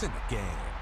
It's in the game.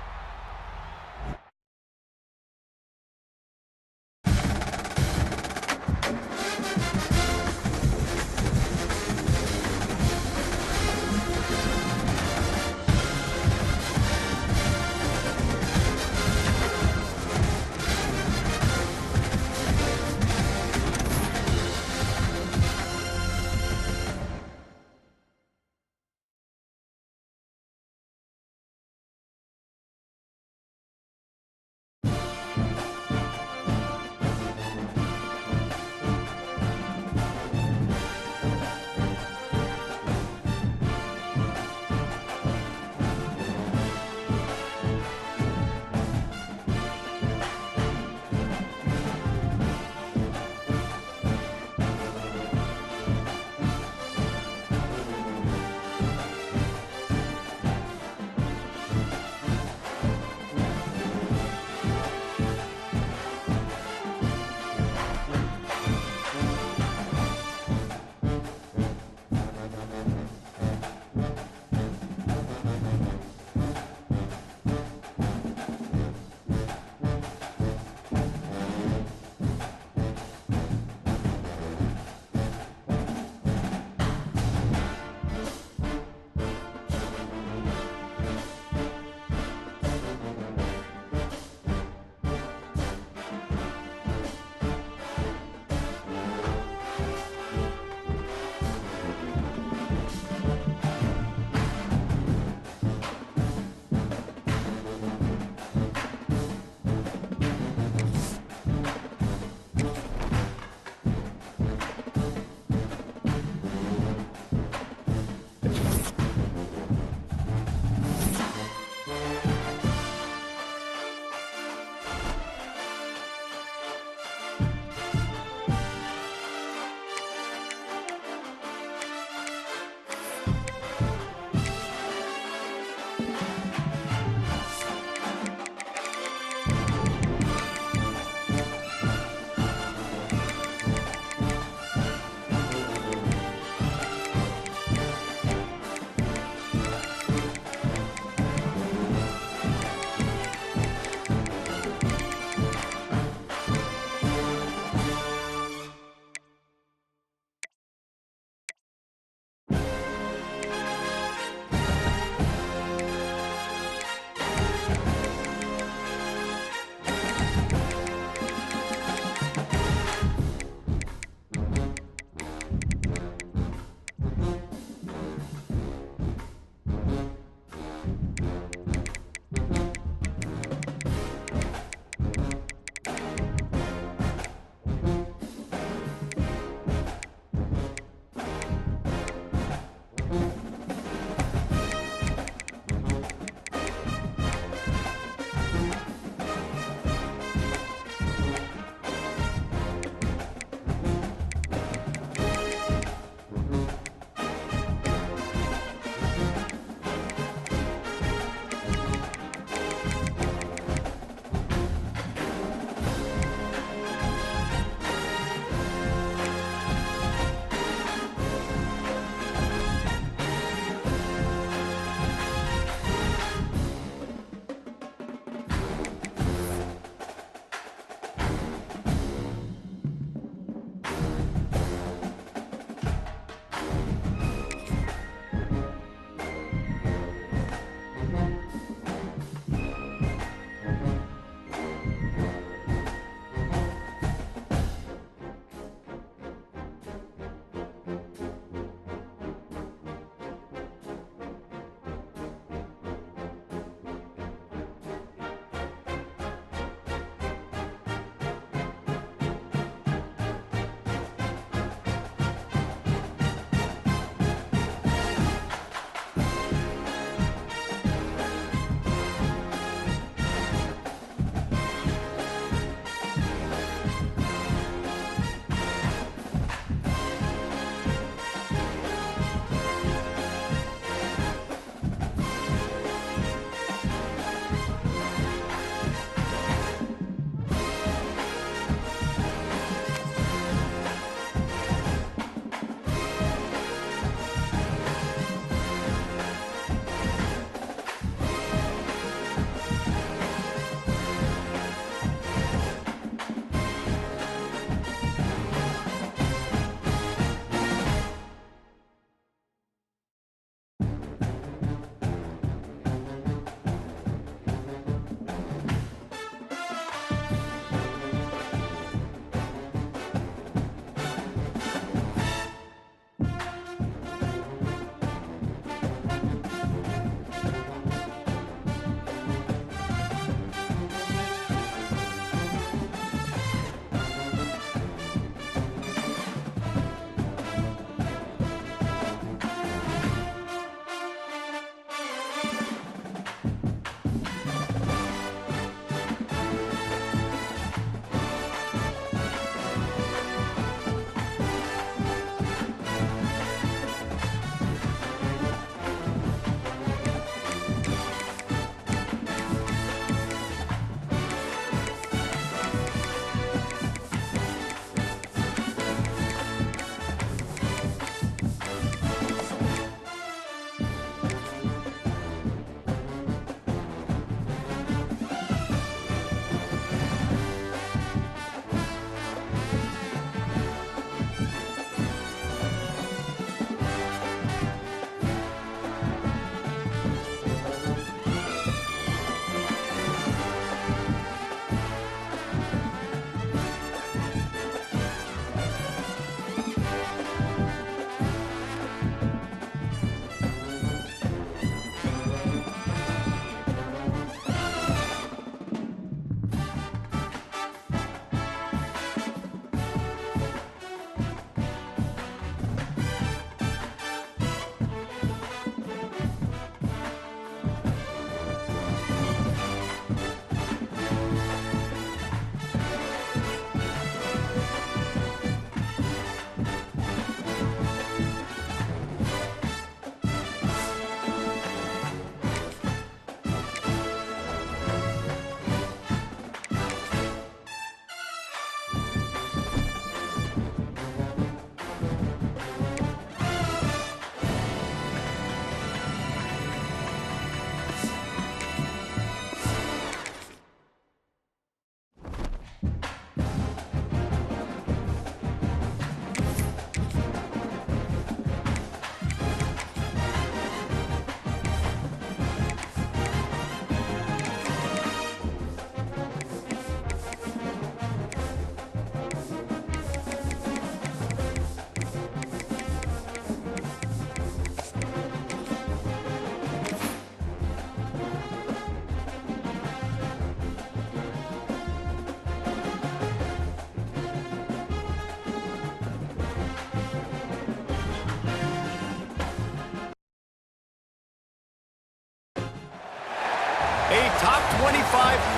top 25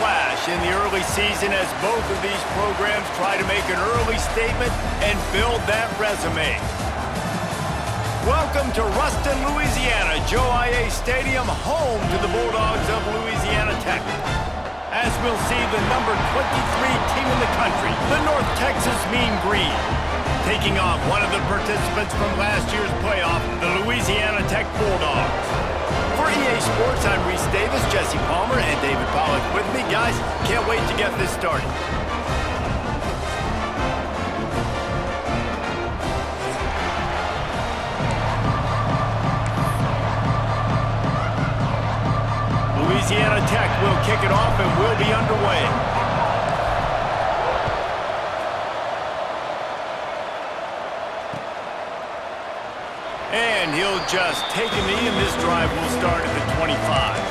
clash in the early season as both of these programs try to make an early statement and build that resume. Welcome to Ruston, Louisiana, Joe IA Stadium, home to the Bulldogs of Louisiana Tech. As we'll see the number 23 team in the country, the North Texas Mean Green, taking on one of the participants from last year's playoff, the Louisiana Tech Bulldogs. For EA Sports, I'm Reese Davis, Jesse Palmer, and David Pollack with me. Guys, can't wait to get this started. Louisiana Tech will kick it off and will be underway. And he'll just take a knee, and this drive will start at the 25.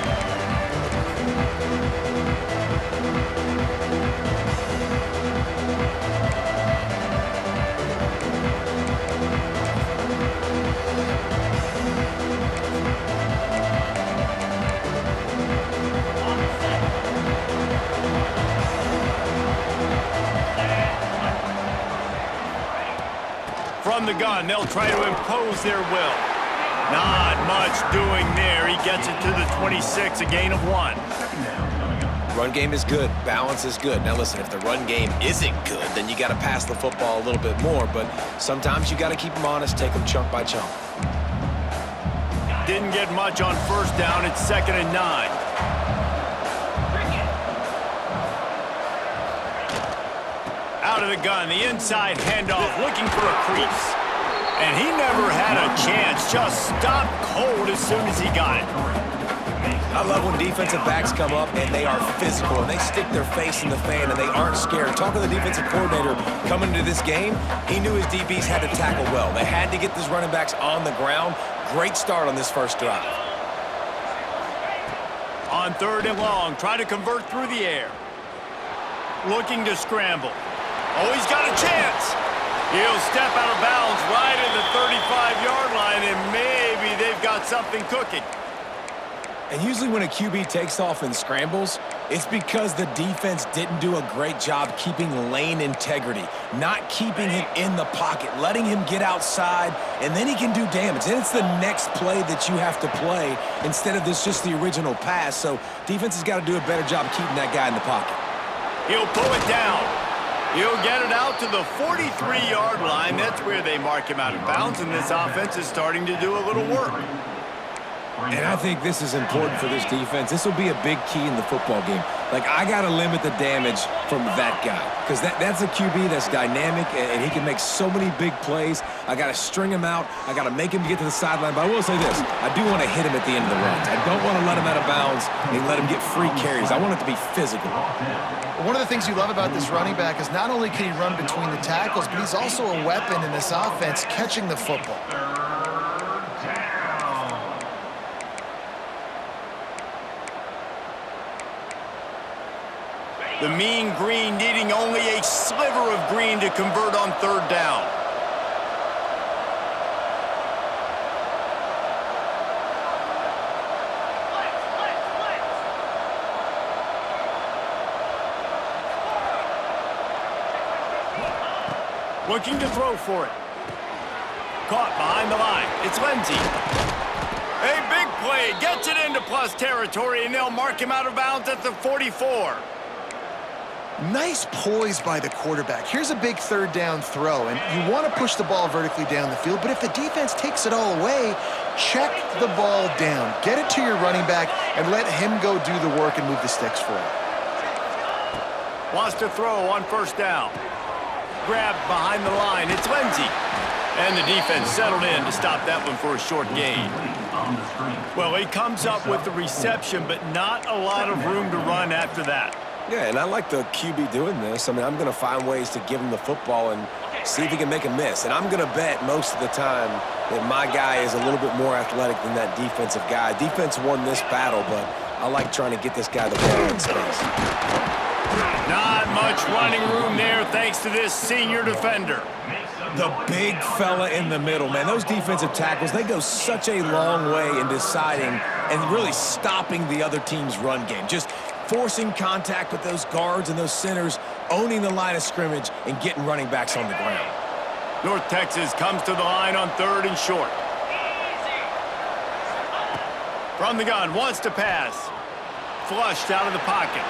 From the gun, they'll try to impose their will. Not much doing there. He gets it to the 26, a gain of 1. Run game is good. Balance is good. Now listen, if the run game isn't good, then you got to pass the football a little bit more. But sometimes you got to keep them honest, take them chunk by chunk. Didn't get much on first down. It's 2nd and 9. Out of the gun, the inside handoff, looking for a crease. And he never had a chance, just stopped cold as soon as he got it. I love when defensive backs come up and they are physical and they stick their face in the fan and they aren't scared. Talking to the defensive coordinator coming into this game, he knew his DBs had to tackle well. They had to get these running backs on the ground. Great start on this first drive. On 3rd and long, try to convert through the air. Looking to scramble. Oh, he's got a chance. He'll step out of bounds right at the 35-yard line, and maybe they've got something cooking. And usually when a QB takes off and scrambles, it's because the defense didn't do a great job keeping lane integrity, not keeping him in the pocket, letting him get outside, and then he can do damage. Then it's the next play that you have to play instead of this just the original pass. So defense has got to do a better job keeping that guy in the pocket. He'll pull it down. He'll get it out to the 43-yard line. That's where they mark him out of bounds, and this offense is starting to do a little work. And I think this is important for this defense. This will be a big key in the football game. Like, I got to limit the damage from that guy because that's a QB that's dynamic, and he can make so many big plays. I got to string him out. I got to make him get to the sideline. But I will say this. I do want to hit him at the end of the runs. I don't want to let him out of bounds and let him get free carries. I want it to be physical. One of the things you love about this running back is not only can he run between the tackles, but he's also a weapon in this offense catching the football. The Mean Green needing only a sliver of green to convert on 3rd down. Looking to throw for it. Caught behind the line. It's Lindsey. A big play. Gets it into plus territory, and they'll mark him out of bounds at the 44. Nice poise by the quarterback. Here's a big 3rd down throw, and you want to push the ball vertically down the field, but if the defense takes it all away, check the ball down. Get it to your running back and let him go do the work and move the sticks for it. Wants to throw on 1st down. Grabbed behind the line. It's Lindsey. And the defense settled in to stop that one for a short gain. Well, he comes up with the reception, but not a lot of room to run after that. Yeah, and I like the QB doing this. I mean, I'm going to find ways to give him the football and see if he can make a miss. And I'm going to bet most of the time that my guy is a little bit more athletic than that defensive guy. Defense won this battle, but I like trying to get this guy the ball in space. Not much running room there thanks to this senior defender. The big fella in the middle, man. Those defensive tackles, they go such a long way in deciding and really stopping the other team's run game. Just forcing contact with those guards and those centers, owning the line of scrimmage, and getting running backs on the ground. North Texas comes to the line on 3rd and short. From the gun, wants to pass. Flushed out of the pocket.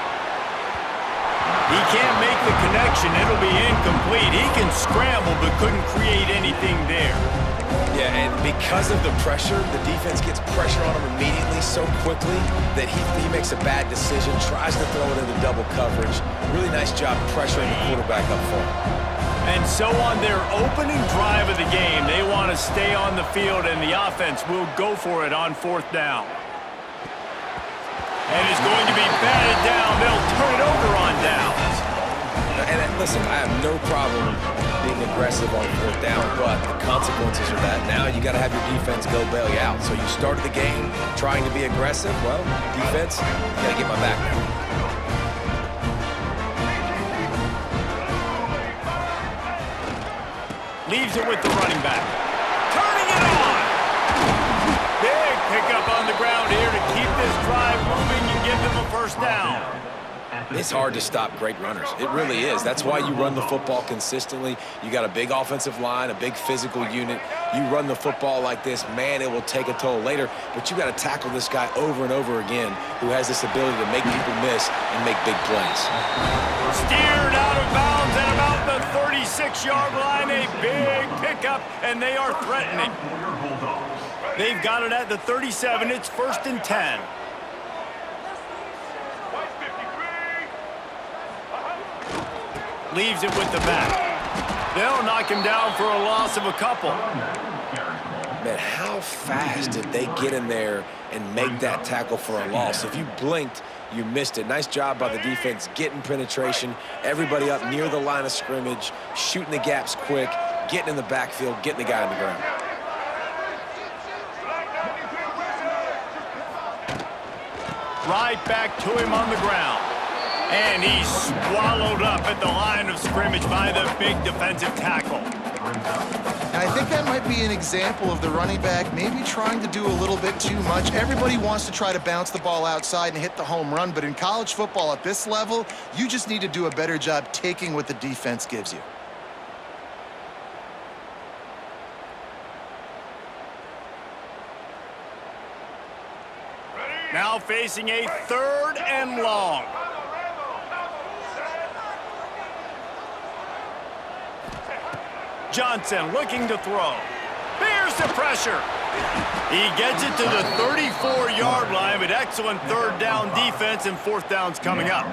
He can't make the connection. It'll be incomplete. He can scramble, but couldn't create anything there. Yeah, and because of the pressure, the defense gets pressure on him immediately so quickly that he makes a bad decision, tries to throw it into double coverage. Really nice job pressuring the quarterback up front. And so on their opening drive of the game, they want to stay on the field, and the offense will go for it on 4th down. And it's going to be batted down. They'll turn it over on downs. And listen, I have no problem being aggressive on 4th down, but the consequences of that, now you got to have your defense go bail you out. So you started the game trying to be aggressive. Well, defense, you got to get my back now. Leaves it with the running back. Turning it on. Big pickup on the ground here to keep this drive moving and give them a 1st down. It's hard to stop great runners. It really is. That's why you run the football consistently. You got a big offensive line, a big physical unit. You run the football like this, man, it will take a toll later. But you got to tackle this guy over and over again who has this ability to make people miss and make big plays. Steered out of bounds at about the 36-yard line. A big pickup, and they are threatening. They've got it at the 37. It's 1st and 10. Leaves it with the back. They'll knock him down for a loss of a couple. Man, how fast did they get in there and make that tackle for a loss? If you blinked, you missed it. Nice job by the defense getting penetration. Everybody up near the line of scrimmage, shooting the gaps quick, getting in the backfield, getting the guy on the ground. Right back to him on the ground. And he's swallowed up at the line of scrimmage by the big defensive tackle. And I think that might be an example of the running back maybe trying to do a little bit too much. Everybody wants to try to bounce the ball outside and hit the home run, but in college football at this level, you just need to do a better job taking what the defense gives you. Now facing a 3rd and long. Johnson looking to throw. Here's the pressure. He gets it to the 34-yard line, but excellent 3rd down defense, and 4th down's coming up.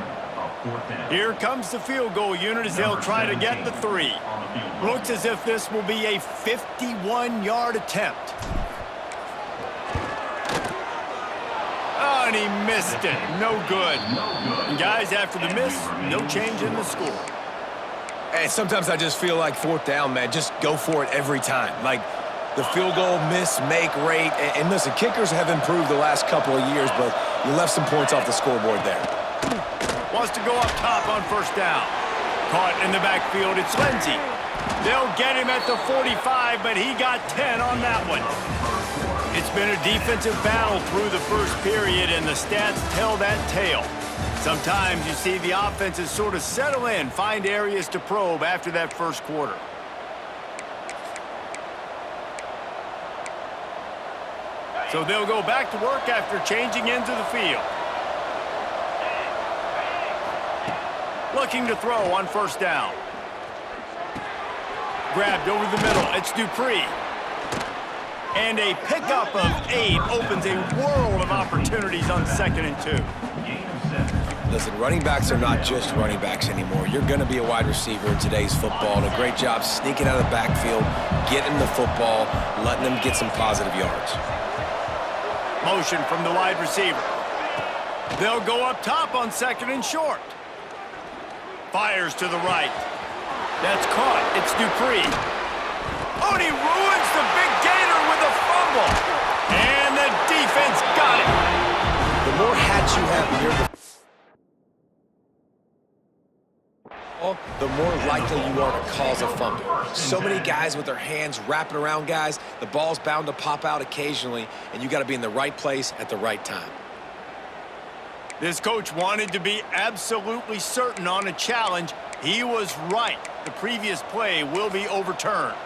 Here comes the field goal unit as they'll try to get the 3. Looks as if this will be a 51-yard attempt. Oh, and he missed it. No good. And guys, after the miss, no change in the score. And sometimes I just feel like 4th down, man, just go for it every time. Like the field goal miss, make rate. And listen, kickers have improved the last couple of years, but you left some points off the scoreboard there. Wants to go up top on 1st down. Caught in the backfield, it's Lindsey. They'll get him at the 45, but he got 10 on that one. It's been a defensive battle through the 1st period, and the stats tell that tale. Sometimes you see the offenses sort of settle in, find areas to probe after that 1st quarter. So they'll go back to work after changing into the field. Looking to throw on 1st down. Grabbed over the middle. It's Dupree. And a pickup of 8 opens a world of opportunities on 2nd and 2. Listen, running backs are not just running backs anymore. You're going to be a wide receiver in today's football. And a great job sneaking out of the backfield, getting the football, letting them get some positive yards. Motion from the wide receiver. They'll go up top on 2nd and short. Fires to the right. That's caught. It's Dupree. Oh, and he ruins the big gator with a fumble. And the defense got it. The more hats you have near the the more likely you are to cause a fumble. So many guys with their hands wrapping around guys, the ball's bound to pop out occasionally, and you got to be in the right place at the right time. This coach wanted to be absolutely certain on a challenge. He was right. The previous play will be overturned.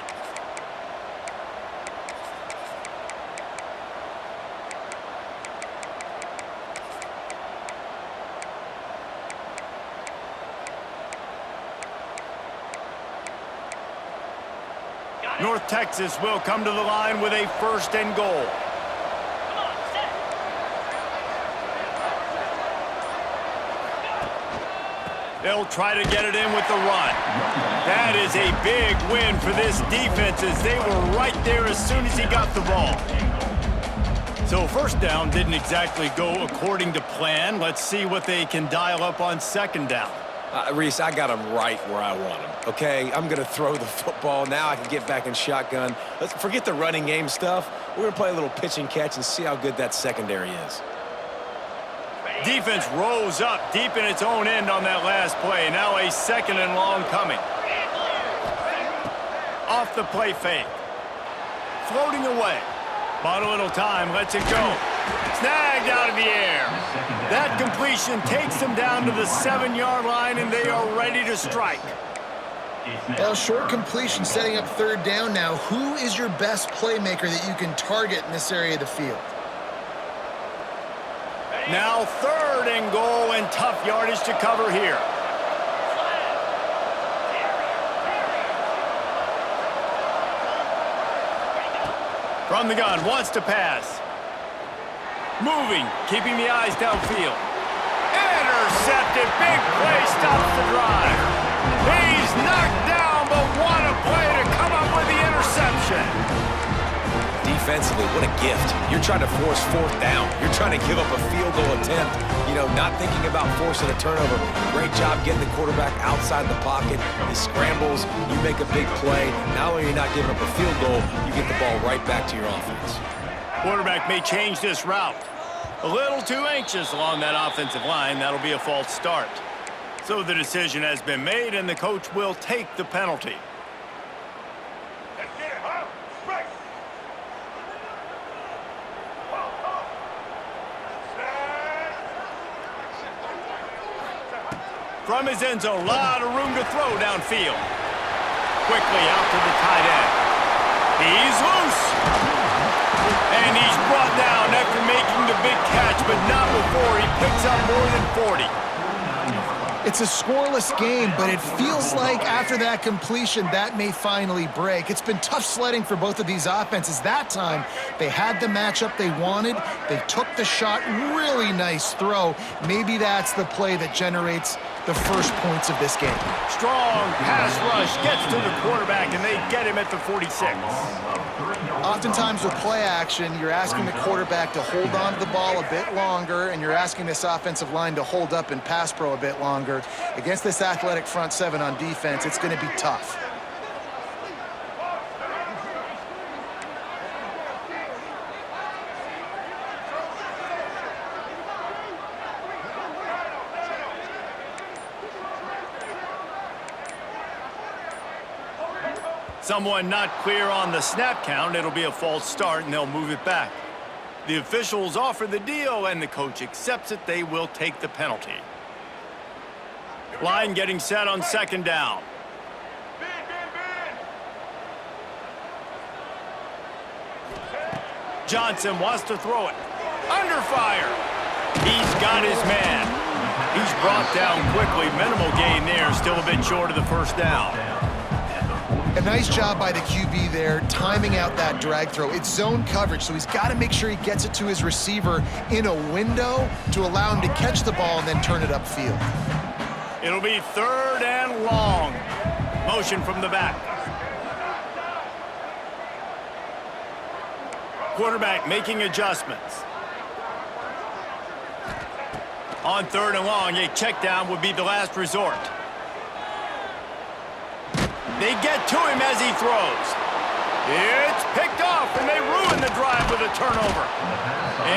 North Texas will come to the line with a 1st and goal. They'll try to get it in with the run. That is a big win for this defense as they were right there as soon as he got the ball. So 1st down didn't exactly go according to plan. Let's see what they can dial up on 2nd down. Reese, I got him right where I want him, okay? I'm going to throw the football. Now I can get back in shotgun. Let's forget the running game stuff. We're going to play a little pitch and catch and see how good that secondary is. Defense rose up deep in its own end on that last play. Now a 2nd and long coming. Off the play fake. Floating away. Bought a little time, lets it go. Snagged out of the air. That completion takes them down to the 7-yard line, and they are ready to strike. Well, short completion setting up 3rd down now. Who is your best playmaker that you can target in this area of the field? Now 3rd and goal and tough yardage to cover here. From the gun, wants to pass. Moving, keeping the eyes downfield. Intercepted, big play, stops the drive. He's knocked down, but what a play to come up with the interception. Defensively, what a gift. You're trying to force 4th down. You're trying to give up a field goal attempt. You know, not thinking about forcing a turnover. Great job getting the quarterback outside the pocket. He scrambles, you make a big play. Not only are you not giving up a field goal, you get the ball right back to your offense. Quarterback may change this route. A little too anxious along that offensive line. That'll be a false start. So the decision has been made, and the coach will take the penalty. From his end zone, a lot of room to throw downfield. Quickly out to the tight end. He's loose. And he's brought down after making the big catch, but not before he picks up more than 40. It's a scoreless game, but it feels like after that completion, that may finally break. It's been tough sledding for both of these offenses. That time, they had the matchup they wanted. They took the shot. Really nice throw. Maybe that's the play that generates the first points of this game. Strong pass rush gets to the quarterback, and they get him at the 46. Oftentimes with play action, you're asking the quarterback to hold on to the ball a bit longer, and you're asking this offensive line to hold up in pass pro a bit longer. Against this athletic front 7 on defense, it's going to be tough. Someone not clear on the snap count. It'll be a false start, and they'll move it back. The officials offer the deal, and the coach accepts it. They will take the penalty. Line getting set on 2nd down. Johnson wants to throw it. Under fire. He's got his man. He's brought down quickly. Minimal gain there. Still a bit short of the 1st down. A nice job by the QB there, timing out that drag throw. It's zone coverage, so he's got to make sure he gets it to his receiver in a window to allow him to catch the ball and then turn it upfield. It'll be 3rd and long. Motion from the back. Quarterback making adjustments. On 3rd and long, a check down would be the last resort. They get to him as he throws. It's picked off, and they ruin the drive with a turnover.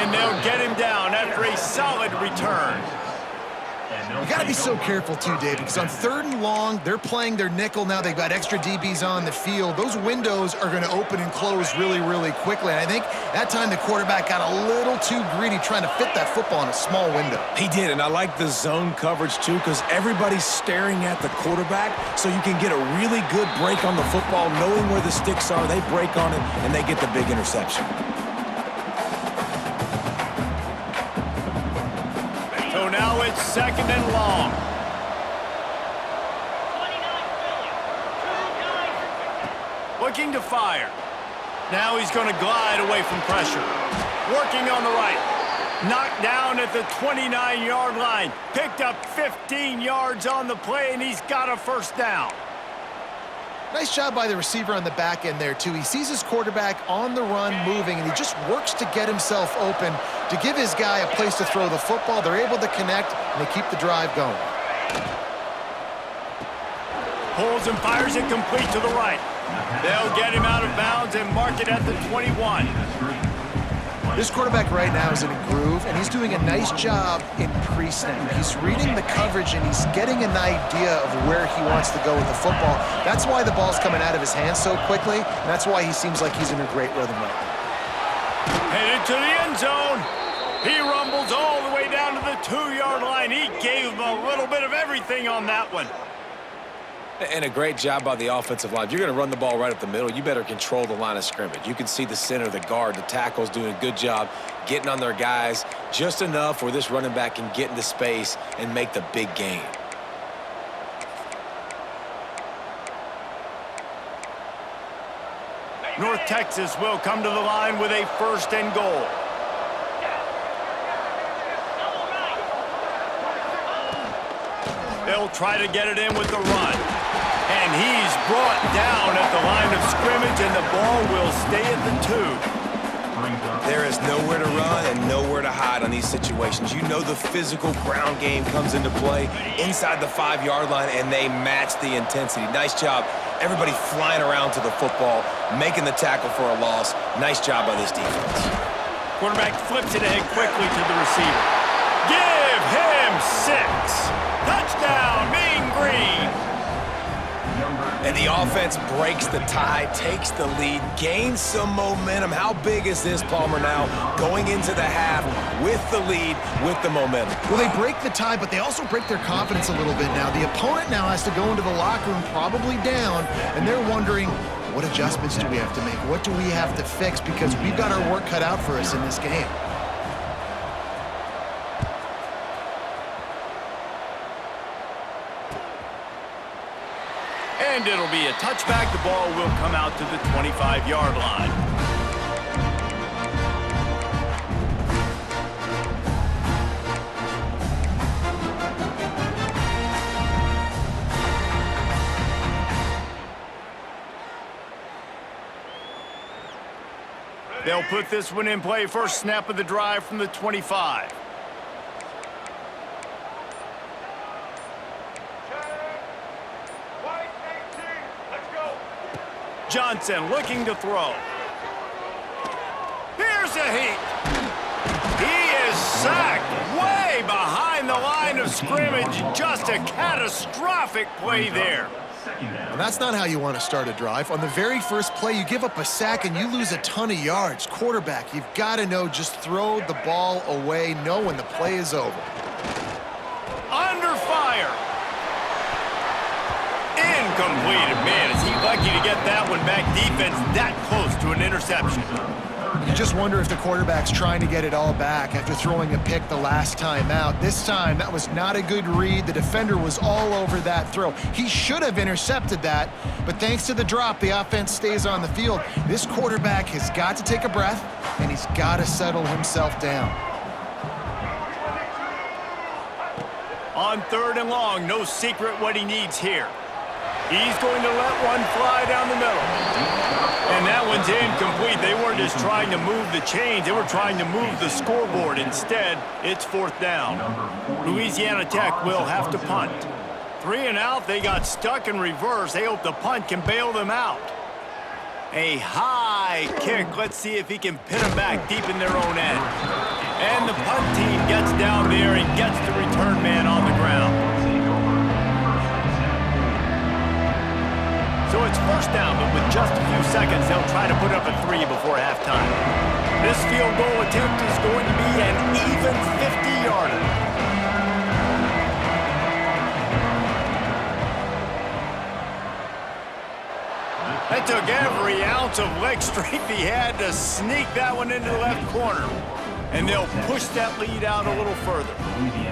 And they'll get him down after a solid return. You got to be so careful too, Dave, because on 3rd and long, they're playing their nickel now. They've got extra DBs on the field. Those windows are going to open and close really, really quickly. And I think that time the quarterback got a little too greedy trying to fit that football in a small window. He did, and I like the zone coverage too because everybody's staring at the quarterback, so you can get a really good break on the football, knowing where the sticks are. They break on it, and they get the big interception. So now it's 2nd and long. Looking to fire. Now he's going to glide away from pressure. Working on the right. Knocked down at the 29-yard line. Picked up 15 yards on the play, and he's got a 1st down. Nice job by the receiver on the back end there, too. He sees his quarterback on the run moving, and he just works to get himself open to give his guy a place to throw the football. They're able to connect, and they keep the drive going. Pulls and fires it complete to the right. They'll get him out of bounds and mark it at the 21. This quarterback right now is in a groove, and he's doing a nice job in pre-snap. He's reading the coverage, and he's getting an idea of where he wants to go with the football. That's why the ball's coming out of his hands so quickly, and that's why he seems like he's in a great rhythm right now. Headed to the end zone. He rumbles all the way down to the 2-yard line. He gave him a little bit of everything on that one. And a great job by the offensive line. If you're going to run the ball right up the middle, you better control the line of scrimmage. You can see the center, the guard, the tackles doing a good job getting on their guys just enough where this running back can get into space and make the big gain. North Texas will come to the line with a 1st and goal. They'll try to get it in with the run. And he's brought down at the line of scrimmage, and the ball will stay at the 2. There is nowhere to run and nowhere to hide on these situations. You know the physical ground game comes into play inside the 5-yard line, and they match the intensity. Nice job. Everybody flying around to the football, making the tackle for a loss. Nice job by this defense. Quarterback flips it ahead quickly to the receiver. Give him 6. Touchdown, Mean Green. And the offense breaks the tie, takes the lead, gains some momentum. How big is this, Palmer, now going into the half with the lead, with the momentum? Well, they break the tie, but they also break their confidence a little bit now. The opponent now has to go into the locker room probably down, and they're wondering, what adjustments do we have to make? What do we have to fix? Because we've got our work cut out for us in this game. And it'll be a touchback. The ball will come out to the 25-yard line. They'll put this one in play. 1st snap of the drive from the 25. Johnson looking to throw. Here's a heat. He is sacked way behind the line of scrimmage. Just a catastrophic play there. And that's not how you want to start a drive. On the very first play, you give up a sack and you lose a ton of yards. Quarterback, you've got to know, just throw the ball away, know when the play is over. Under fire. Incomplete. Man, is he lucky to get that one back. Defense that close to an interception. You just wonder if the quarterback's trying to get it all back after throwing a pick the last time out. This time, that was not a good read. The defender was all over that throw. He should have intercepted that, but thanks to the drop, the offense stays on the field. This quarterback has got to take a breath, and he's got to settle himself down. On 3rd and long, no secret what he needs here. He's going to let one fly down the middle. And that one's incomplete. They weren't just trying to move the chains. They were trying to move the scoreboard. Instead, it's 4th down. Louisiana Tech will have to punt. 3 and out. They got stuck in reverse. They hope the punt can bail them out. A high kick. Let's see if he can pin them back deep in their own end. And the punt team gets down there and gets the return man on the ground. So it's first down, but with just a few seconds, they'll try to put up a 3 before halftime. This field goal attempt is going to be an even 50-yarder. That took every ounce of leg strength he had to sneak that one into the left corner. And they'll push that lead out a little further.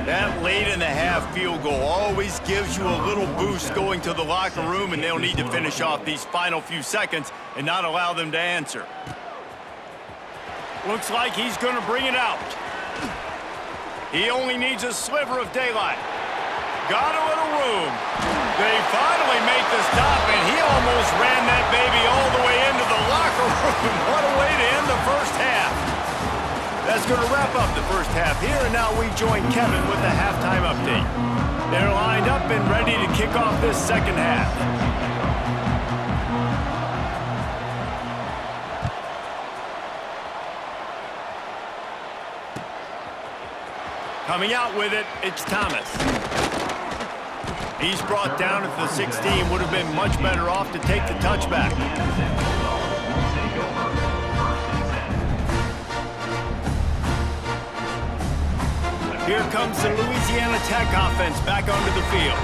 That late-in-the-half field goal always gives you a little boost going to the locker room, and they'll need to finish off these final few seconds and not allow them to answer. Looks like he's going to bring it out. He only needs a sliver of daylight. Got a little room. They finally make the stop, and he almost ran that baby all the way into the locker room. What a way to end the first half. That's going to wrap up the first half here, and now we join Kevin with the halftime update. They're lined up and ready to kick off this second half. Coming out with it, it's Thomas. He's brought down at the 16. Would have been much better off to take the touchback. Here comes the Louisiana Tech offense back onto the field.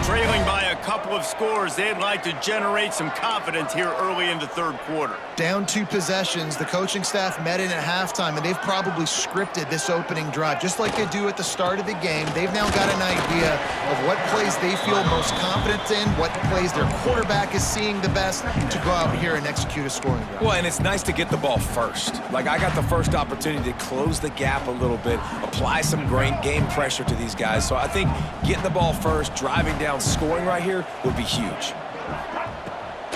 Trailing by a couple of scores, they'd like to generate some confidence here early in the third quarter. Down 2 possessions, the coaching staff met in at halftime, and they've probably scripted this opening drive. Just like they do at the start of the game, they've now got an idea of what plays they feel most confident in, what plays their quarterback is seeing the best to go out here and execute a scoring drive. Well, and it's nice to get the ball first. Like, I got the first opportunity to close the gap a little bit, apply some great game pressure to these guys. So I think getting the ball first, driving down, scoring right here would be huge.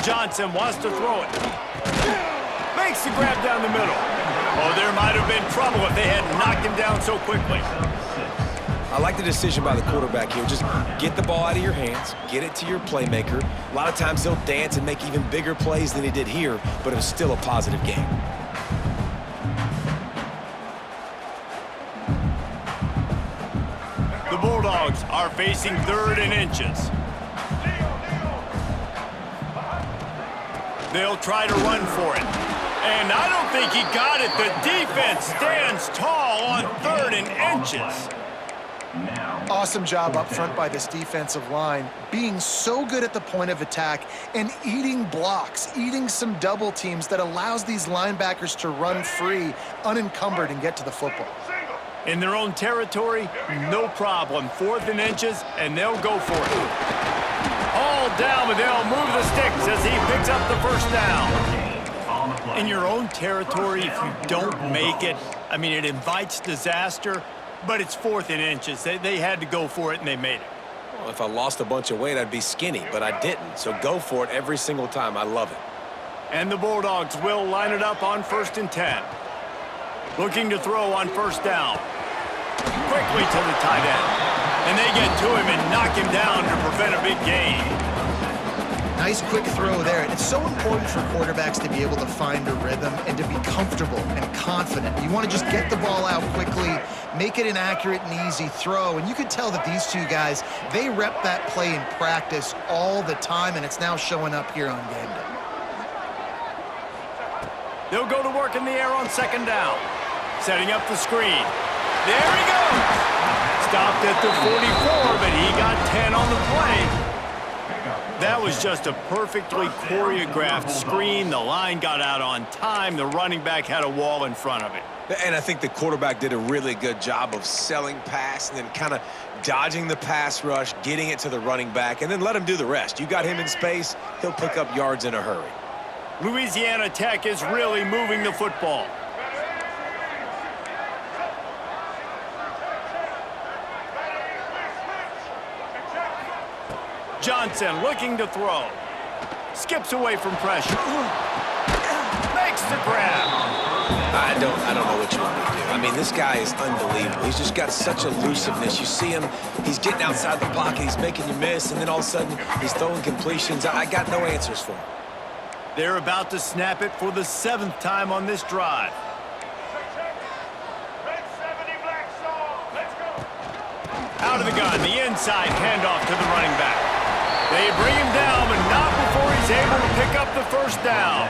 Johnson wants to throw it. Makes the grab down the middle. Oh, there might have been trouble if they had knocked him down so quickly. I like the decision by the quarterback here. Just get the ball out of your hands, get it to your playmaker. A lot of times he'll dance and make even bigger plays than he did here, but it was still a positive game. The Bulldogs are facing 3rd and inches. They'll try to run for it. And I don't think he got it. The defense stands tall on 3rd and inches. Awesome job up front by this defensive line, being so good at the point of attack and eating blocks, eating some double teams that allows these linebackers to run free, unencumbered, and get to the football. In their own territory, no problem. 4th and inches, and they'll go for it. All down, but they'll move the sticks as he picks up the first down. In your own territory, if you don't make it, I mean, it invites disaster, but it's 4th and inches. They had to go for it, and they made it. Well, if I lost a bunch of weight, I'd be skinny, but I didn't. So go for it every single time. I love it. And the Bulldogs will line it up on 1st and 10. Looking to throw on 1st down. Quickly to the tight end. And they get to him and knock him down to prevent a big gain. Nice quick throw there. It's so important for quarterbacks to be able to find a rhythm and to be comfortable and confident. You want to just get the ball out quickly, make it an accurate and easy throw. And you can tell that these two guys, they rep that play in practice all the time, and it's now showing up here on game day. They'll go to work in the air on 2nd down. Setting up the screen. There he goes. Stopped at the 44, but he got 10 on the play. That was just a perfectly choreographed screen. The line got out on time. The running back had a wall in front of it. And I think the quarterback did a really good job of selling pass and then kind of dodging the pass rush, getting it to the running back, and then let him do the rest. You got him in space, he'll pick up yards in a hurry. Louisiana Tech is really moving the football. Johnson looking to throw. Skips away from pressure. Makes the grab. I don't know what you want me to do. I mean, this guy is unbelievable. He's just got such elusiveness. You see him, he's getting outside the pocket, he's making you miss, and then all of a sudden, he's throwing completions. I got no answers for him. They're about to snap it for the 7th time on this drive. Out of the gun, the inside handoff to the running back. They bring him down, but not before he's able to pick up the first down.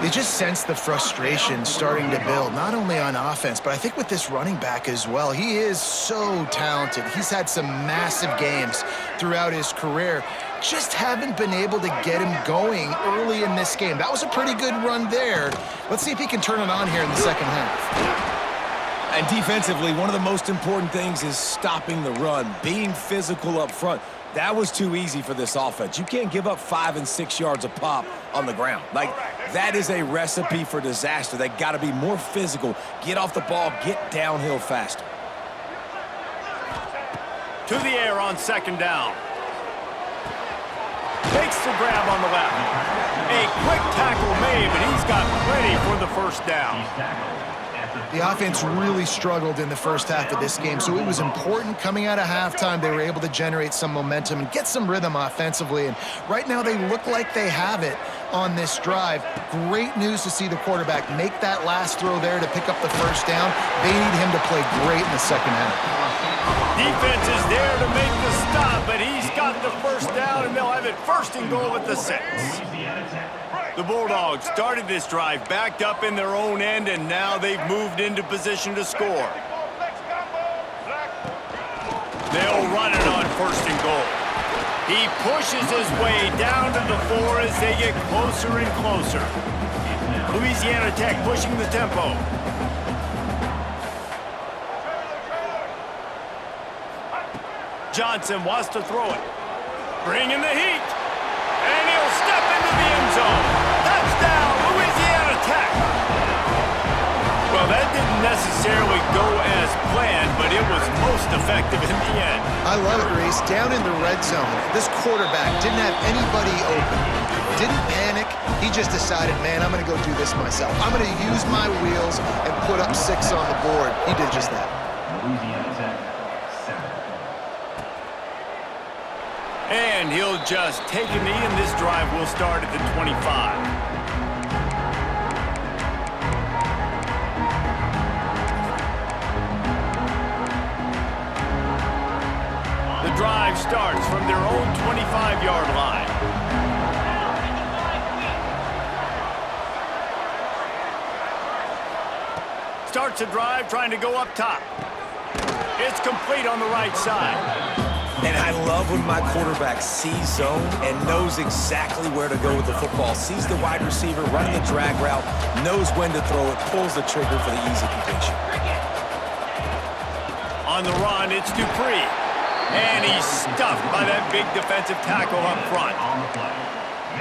You just sense the frustration starting to build, not only on offense, but I think with this running back as well. He is so talented. He's had some massive games throughout his career. Just haven't been able to get him going early in this game. That was a pretty good run there. Let's see if he can turn it on here in the second half. And defensively, one of the most important things is stopping the run, being physical up front. That was too easy for this offense. You can't give up 5 and 6 yards a pop on the ground. Like, that is a recipe for disaster. They got to be more physical, get off the ball, get downhill faster. To the air on second down. Makes the grab on the left. A quick tackle made, but he's got plenty for the first down. The offense really struggled in the first half of this game, so it was important coming out of halftime. They were able to generate some momentum and get some rhythm offensively, and right now they look like they have it on this drive. Great news to see the quarterback make that last throw there to pick up the first down. They need him to play great in the second half. Defense is there to make the stop, but he's got the first down, and they'll have it first and goal at the 6. The Bulldogs started this drive backed up in their own end, and now they've moved into position to score. They'll run it on first and goal. He pushes his way down to the 4 as they get closer and closer. Louisiana Tech pushing the tempo. Johnson wants to throw it. Bringing the heat. And he'll step into the end zone. Touchdown, Louisiana Tech. Well, that didn't necessarily go as planned, but it was most effective in the end. I love it, Reese. Down in the red zone, this quarterback didn't have anybody open. Didn't panic. He just decided, man, I'm going to go do this myself. I'm going to use my wheels and put up 6 on the board. He did just that. Louisiana Tech, 7. And he'll just take a knee, and this drive will start at the 25. The drive starts from their own 25-yard line. Starts the drive trying to go up top. It's complete on the right side. And I love when my quarterback sees zone and knows exactly where to go with the football. Sees the wide receiver running the drag route, knows when to throw it, pulls the trigger for the easy completion. On the run, it's Dupree. And he's stuffed by that big defensive tackle up front.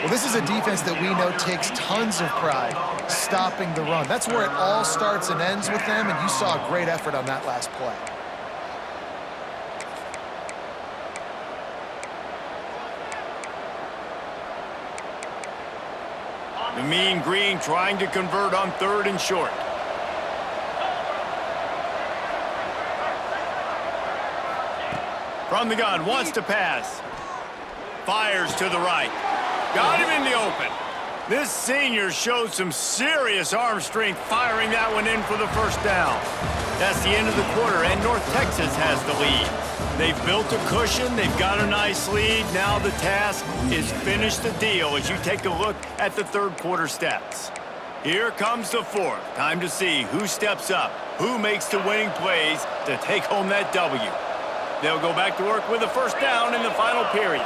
Well, this is a defense that we know takes tons of pride stopping the run. That's where it all starts and ends with them, and you saw a great effort on that last play. The Mean Green trying to convert on 3rd and short. From the gun, wants to pass. Fires to the right. Got him in the open. This senior showed some serious arm strength firing that one in for the first down. That's the end of the quarter, and North Texas has the lead. They've built a cushion. They've got a nice lead. Now the task is finish the deal as you take a look at the 3rd quarter stats. Here comes the 4th. Time to see who steps up, who makes the winning plays to take home that W. They'll go back to work with a first down in the final period.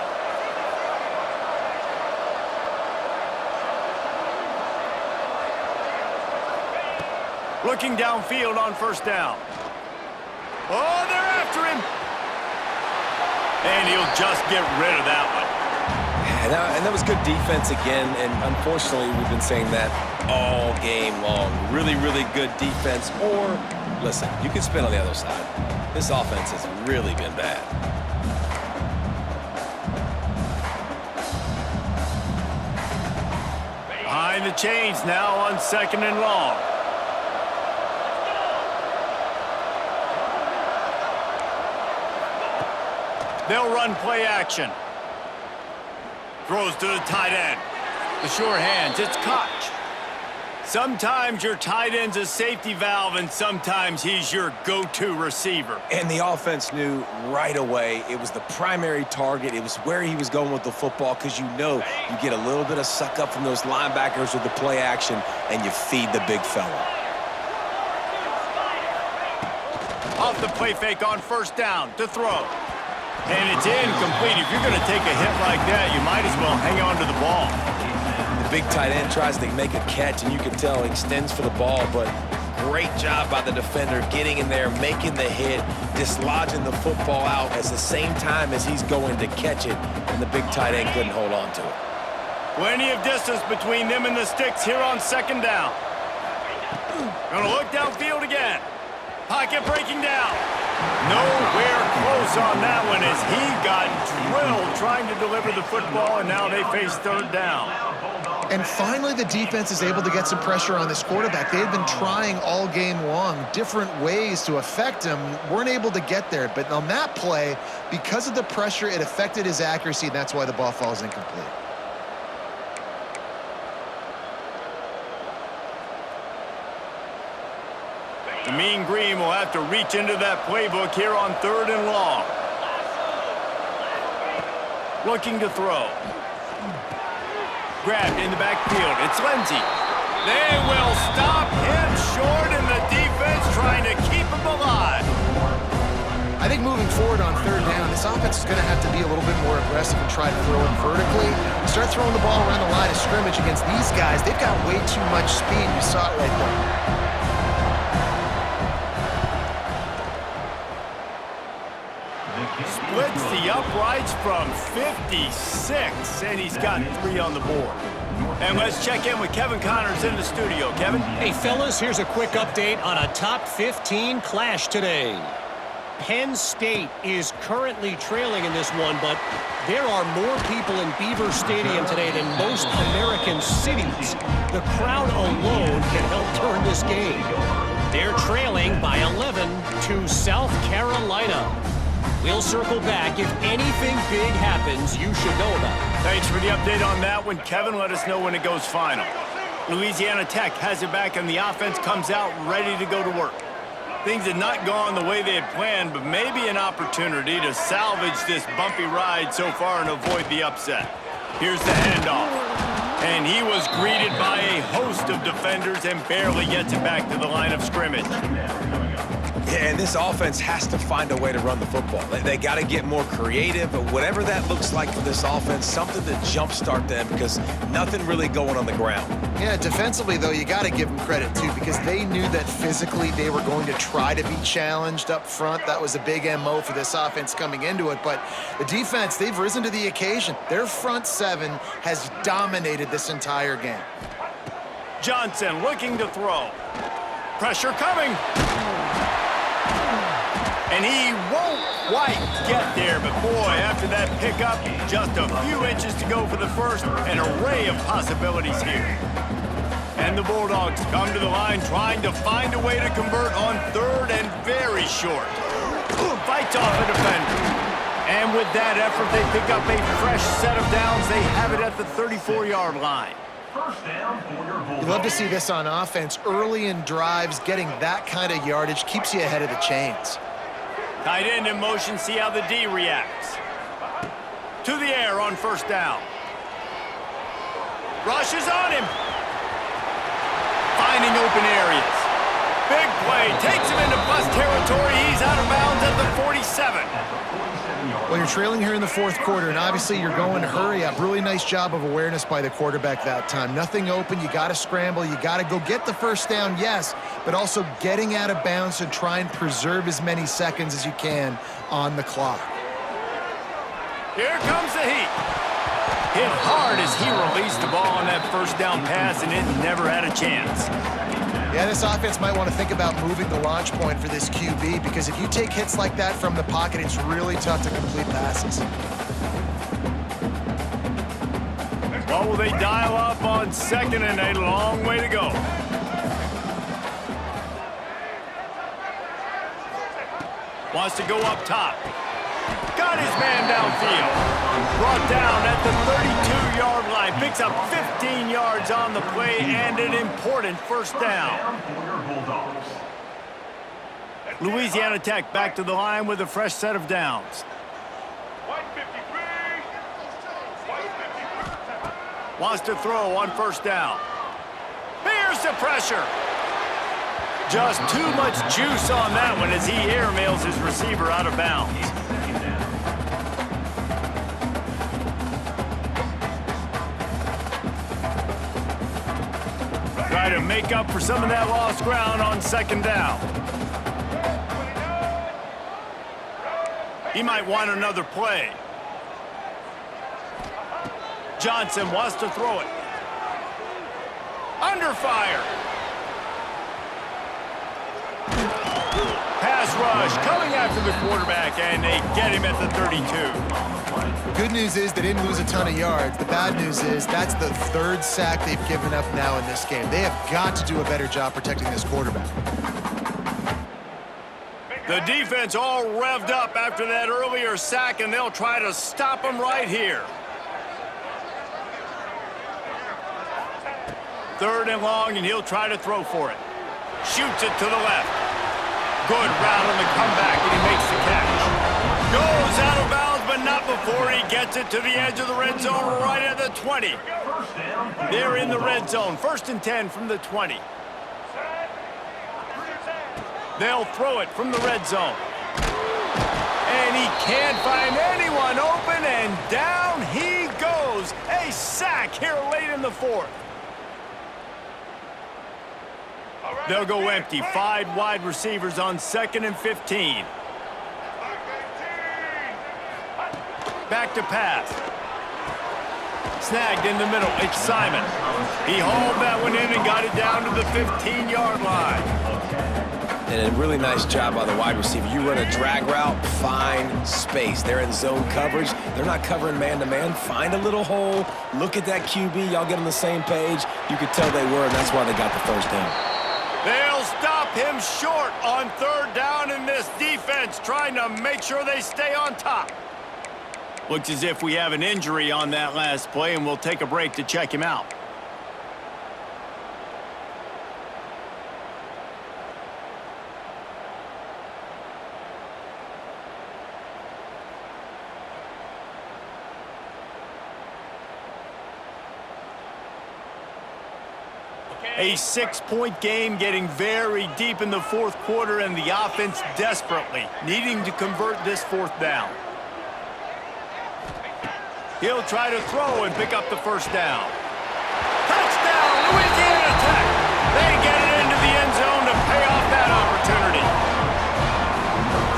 Looking downfield on first down. Oh, they're after him. And he'll just get rid of that one. And that was good defense again, and unfortunately we've been saying that all game long. Really, really good defense, or, listen, you can spin on the other side. This offense has really been bad. Behind the chains now on 2nd and long. They'll run play action. Throws to the tight end. The sure hands, it's Koch. Sometimes your tight end's a safety valve, and sometimes he's your go-to receiver. And the offense knew right away it was the primary target. It was where he was going with the football because you know you get a little bit of suck up from those linebackers with the play action, and you feed the big fella. Off the play fake on first down to throw. And it's incomplete. If you're going to take a hit like that, you might as well hang on to the ball. The big tight end tries to make a catch, and you can tell he extends for the ball, but great job by the defender getting in there, making the hit, dislodging the football out at the same time as he's going to catch it, and the big tight end couldn't hold on to it. Plenty of distance between them and the sticks here on second down. Gonna look downfield again. Pocket breaking down. Nowhere close on that one as he got drilled trying to deliver the football, and now they face third down. And finally, the defense is able to get some pressure on this quarterback. They had been trying all game long different ways to affect him, weren't able to get there. But on that play, because of the pressure, it affected his accuracy, and that's why the ball falls incomplete. The Mean Green will have to reach into that playbook here on third and long. Looking to throw. Grabbed in the backfield. It's Lindsey. They will stop him short, and the defense trying to keep him alive. I think moving forward on third down, this offense is going to have to be a little bit more aggressive and try to throw it vertically. Start throwing the ball around the line of scrimmage against these guys. They've got way too much speed. You saw it right there. Splits the uprights from 56, and he's got 3 on the board. And let's check in with Kevin Connors in the studio. Kevin? Hey, fellas, here's a quick update on a top 15 clash today. Penn State is currently trailing in this one, but there are more people in Beaver Stadium today than most American cities. The crowd alone can help turn this game. They're trailing by 11 to South Carolina. We'll circle back. If anything big happens, you should know about it. Thanks for the update on that one, Kevin. Let us know when it goes final. Louisiana Tech has it back, and the offense comes out ready to go to work. Things had not gone the way they had planned, but maybe an opportunity to salvage this bumpy ride so far and avoid the upset. Here's the handoff. And he was greeted by a host of defenders and barely gets it back to the line of scrimmage. Yeah, and this offense has to find a way to run the football. They got to get more creative, but whatever that looks like for this offense, something to jumpstart them because nothing really going on the ground. Yeah, defensively, though, you got to give them credit, too, because they knew that physically they were going to try to be challenged up front. That was a big MO for this offense coming into it. But the defense, they've risen to the occasion. Their front seven has dominated this entire game. Johnson looking to throw. Pressure coming. And he won't quite get there, but boy, after that pickup, just a few inches to go for the first, an array of possibilities here. And the Bulldogs come to the line trying to find a way to convert on third and very short. Fights off a defender. And with that effort, they pick up a fresh set of downs. They have it at the 34-yard line. You love to see this on offense. Early in drives, getting that kind of yardage keeps you ahead of the chains. Tight end in motion, see how the D reacts. To the air on first down. Rushes on him. Finding open areas. Big play, takes him into plus territory. He's out of bounds at the 47. Well, you're trailing here in the fourth quarter, and obviously you're going to hurry up. Really nice job of awareness by the quarterback that time. Nothing open. You got to scramble. You got to go get the first down, yes, but also getting out of bounds to try and preserve as many seconds as you can on the clock. Here comes the heat. Hit hard as he released the ball on that first down pass, and it never had a chance. Yeah, this offense might want to think about moving the launch point for this QB, because if you take hits like that from the pocket, it's really tough to complete passes. What will they dial up on second, and a long way to go? Wants to go up top. Got his man downfield. Brought down at the 32-yard line. line, picks up 15 yards on the play and an important first down. Bulldogs. Louisiana Tech back to the line with a fresh set of downs. Wants to throw on first down. Bears the pressure. Just too much juice on that one as he airmails his receiver out of bounds. Try to make up for some of that lost ground on second down. He might want another play. Johnson wants to throw it. Under fire. Pass rush coming after the quarterback, and they get him at the 32. Good news is they didn't lose a ton of yards. The bad news is that's the third sack they've given up now in this game. They have got to do a better job protecting this quarterback. The defense all revved up after that earlier sack, and they'll try to stop him right here. Third and long, and he'll try to throw for it. Shoots it to the left. Good route on the comeback, and he makes the catch. Goes out of bounds, but not before he gets it to the edge of the red zone right at the 20. They're in the red zone. 1st and 10 from the 20. They'll throw it from the red zone. And he can't find anyone open, and down he goes. A sack here late in the 4th. They'll go empty. 5 wide receivers on 2nd and 15. Back to pass. Snagged in the middle. It's Simon. He hauled that one in and got it down to the 15-yard line. And a really nice job by the wide receiver. You run a drag route, find space. They're in zone coverage. They're not covering man-to-man. Find a little hole. Look at that QB. Y'all get on the same page. You could tell they were, and that's why they got the first down. They'll stop him short on 3rd down in this defense, trying to make sure they stay on top. Looks as if we have an injury on that last play, and we'll take a break to check him out. A 6-point game getting very deep in the 4th quarter, and the offense desperately needing to convert this 4th down. He'll try to throw and pick up the first down. Touchdown, Louisiana Tech! They get it into the end zone to pay off that opportunity.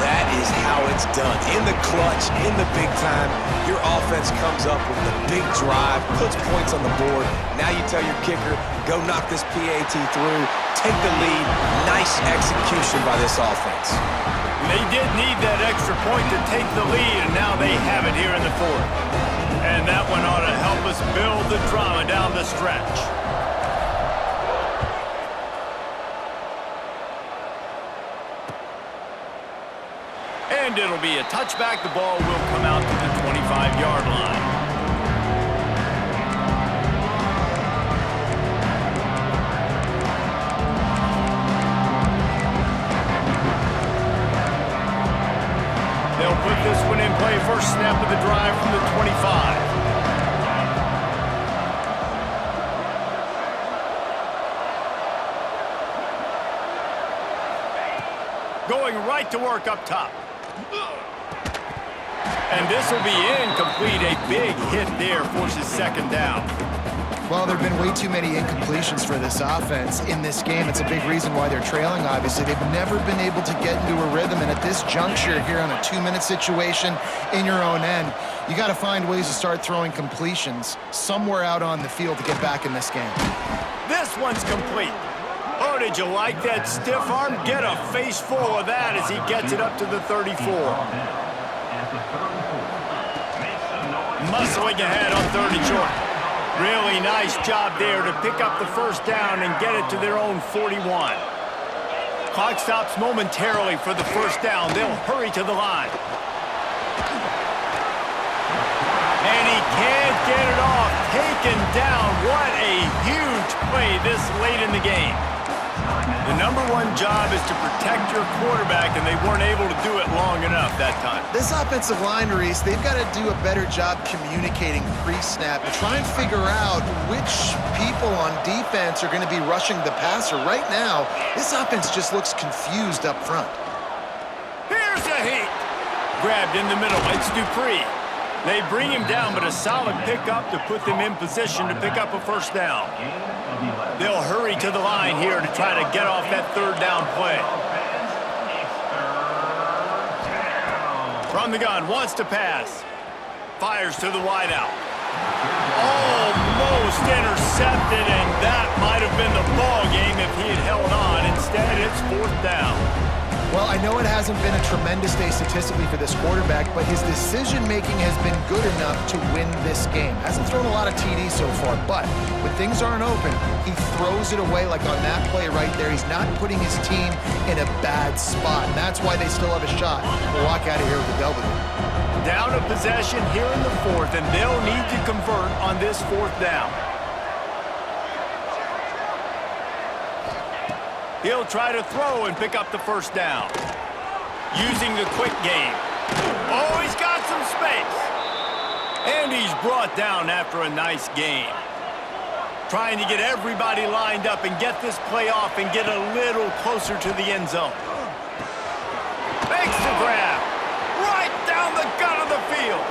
That is how it's done. In the clutch, in the big time, your offense comes up with the big drive, puts points on the board. Now you tell your kicker, go knock this PAT through, take the lead. Nice execution by this offense. They did need that extra point to take the lead, and now they have it here in the 4th. And that one ought to help us build the drama down the stretch. And it'll be a touchback. The ball will come out to the 25-yard line. They'll put this one in play. First snap of the drive from the 25. Going right to work up top. And this will be incomplete. A big hit there forces 2nd down. Well, there have been way too many incompletions for this offense in this game. It's a big reason why they're trailing, obviously. They've never been able to get into a rhythm, and at this juncture here on a 2-minute situation in your own end, you got to find ways to start throwing completions somewhere out on the field to get back in this game. This one's complete. Oh, did you like that stiff arm? Get a face full of that as he gets it up to the 34. Muscling ahead on 3rd and short. Really nice job there to pick up the first down and get it to their own 41. Clock stops momentarily for the first down. They'll hurry to the line. And he can't get it off. Taken down. What a huge play this late in the game. The number one job is to protect your quarterback, and they weren't able to do it long enough that time. This offensive line, Reese, they've got to do a better job communicating pre-snap and try and figure out which people on defense are going to be rushing the passer. Right now, this offense just looks confused up front. Here's a heat. Grabbed in the middle. It's Dupree. They bring him down, but a solid pickup to put them in position to pick up a first down. They'll hurry to the line here to try to get off that third down play. From the gun, wants to pass. Fires to the wideout. Almost intercepted, and that might have been the ball game if he had held on. Instead, it's fourth down. Well, I know it hasn't been a tremendous day statistically for this quarterback, but his decision-making has been good enough to win this game. Hasn't thrown a lot of TDs so far, but when things aren't open, he throws it away like on that play right there. He's not putting his team in a bad spot, and that's why they still have a shot to walk out of here with a W. Down a possession here in the fourth, and they'll need to convert on this fourth down. He'll try to throw and pick up the first down. Using the quick game. Oh, he's got some space. And he's brought down after a nice game. Trying to get everybody lined up and get this play off and get a little closer to the end zone. Makes the grab. Right down the gut of the field.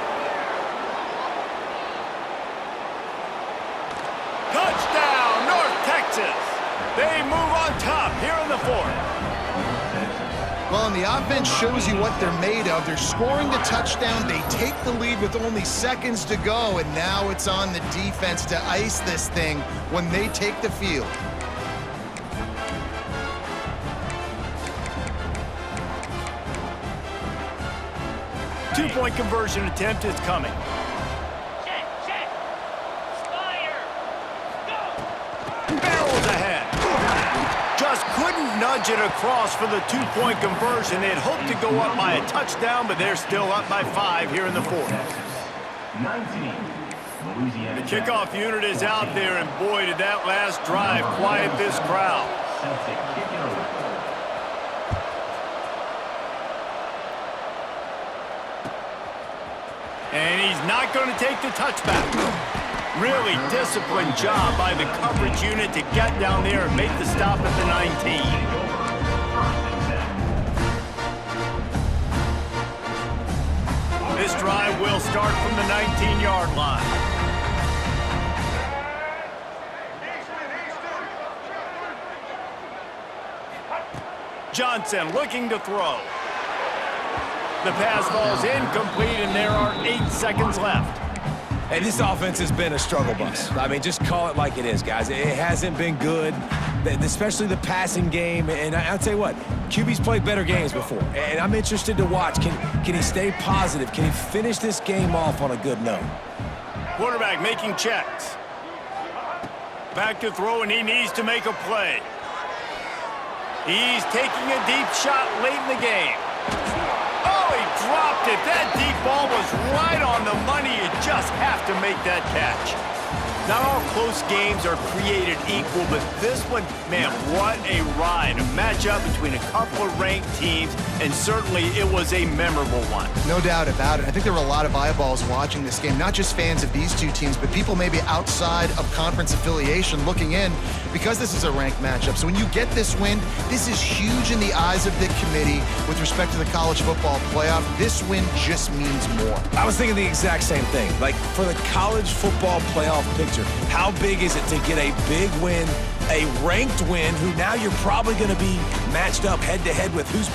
Touchdown, North Texas. They move on top here in the fourth. Well, and the offense shows you what they're made of. They're scoring the touchdown. They take the lead with only seconds to go, and now it's on the defense to ice this thing when they take the field. Two-point conversion attempt is coming. Barrels ahead. Just couldn't nudge it across for the two-point conversion. They'd hoped to go up by a touchdown, but they're still up by 5 here in the fourth. 19. Louisiana. The kickoff unit is out there, and boy, did that last drive quiet this crowd. Celtic kick it over. And he's not going to take the touchback. Really disciplined job by the coverage unit to get down there and make the stop at the 19. This drive will start from the 19-yard line. Johnson looking to throw. The pass falls incomplete, and there are 8 seconds left. Hey, this offense has been a struggle bus. I mean, just call it like it is, guys. It hasn't been good, especially the passing game. And I'll tell you what, QB's played better games before. And I'm interested to watch. Can he stay positive? Can he finish this game off on a good note? Quarterback making checks. Back to throw, and he needs to make a play. He's taking a deep shot late in the game. Oh, he dropped it. That deep ball was right on the money. You just have to make that catch. Not all close games are created equal, but this one, man, what a ride. A matchup between a couple of ranked teams, and certainly it was a memorable one. No doubt about it. I think there were a lot of eyeballs watching this game, not just fans of these two teams, but people maybe outside of conference affiliation looking in because this is a ranked matchup. So when you get this win, this is huge in the eyes of the committee with respect to the college football playoff. This win just means more. I was thinking the exact same thing. Like, for the college football playoff picture, how big is it to get a big win, a ranked win, who now you're probably going to be matched up head-to-head with who's